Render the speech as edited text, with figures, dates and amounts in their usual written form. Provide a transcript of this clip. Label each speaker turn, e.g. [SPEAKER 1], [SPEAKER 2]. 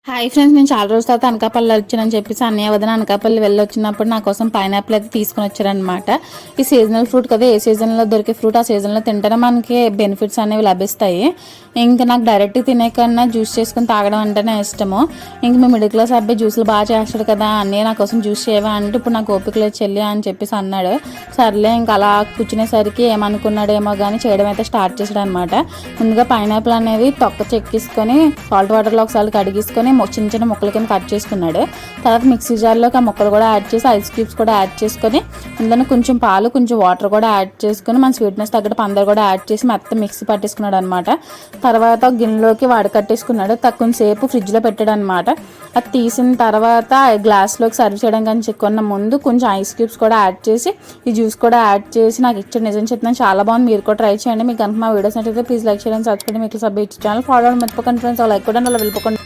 [SPEAKER 1] Hi friends, నేను చాలా రోజుల తర్వాత అనకాపల్లి వచ్చానని చెప్పేసి అన్నయ్య వదిన అనకాపల్లి వెళ్ళి వచ్చినప్పుడు నా కోసం పైనాపిల్ అయితే తీసుకుని వచ్చారనమాట. ఈ సీజనల్ ఫ్రూట్ కదా, ఏ సీజన్లో దొరికే ఫ్రూట్ ఆ సీజన్లో తింటేనే మనకి బెనిఫిట్స్ అనేవి లభిస్తాయి. ఇంకా నాకు డైరెక్ట్ తినే కన్నా జ్యూస్ చేసుకుని తాగడం అంటేనే ఇష్టము. ఇంక మేము మిడిల్ క్లాస్ అబ్బాయి జ్యూస్లు బాగా చేస్తాడు కదా, అన్నయ్య నా కోసం జ్యూస్ చేయవా అంటే ఇప్పుడు నాకు ఓపిక లేదు చెల్లి అని చెప్పేసి అన్నాడు. సర్లే ఇంకా అలా కూర్చునేసరికి ఏమనుకున్నాడేమో కానీ చేయడం అయితే స్టార్ట్ చేసాడు అనమాట. ముందుగా పైనాపిల్ అనేది తొక్క చెక్కిసుకొని సాల్ట్ వాటర్లో ఒకసారి కడిగేసుకొని చిన్న చిన్న ముక్కల కింద కట్ చేసుకున్నాడు. తర్వాత మిక్సీ జార్లోకి ఆ ముక్కలు కూడా యాడ్ చేసి ఐస్ క్యూబ్స్ కూడా యాడ్ చేసుకొని అందులో కొంచెం పాలు కొంచెం వాటర్ కూడా యాడ్ చేసుకొని మన స్వీట్నెస్ తగ్గట్టు పందరు కూడా యాడ్ చేసి మొత్తం మిక్సీ పట్టేసుకున్నాడు అనమాట. తర్వాత గిన్నెలోకి వడకట్టేసుకున్నాడు. కొంచెంసేపు ఫ్రిడ్జ్లో పెట్టాడు అనమాట. అది తీసిన తర్వాత గ్లాస్లోకి సర్వ్ చేయడం కానీ చెక్కున్న ముందు కొంచెం ఐస్ క్యూబ్స్ కూడా యాడ్ చేసి ఈ జ్యూస్ కూడా యాడ్ చేసి నాకు ఇచ్చిన నిజం చెప్తున్నాను, చాలా బాగుంది. మీరు కూడా ట్రై చేయండి. మీకు కనుక మా వీడియోస్ నచ్చితే ప్లీజ్ లైక్ చేయండి, సబ్స్క్రైబ్ మీకు సబ్మిట్ ఛానల్ ఫాలో అవ్వడం మర్చిపోకండి ఫ్రెండ్స్. లైక్ కూడా అలా వెళ్ళిపోకండి.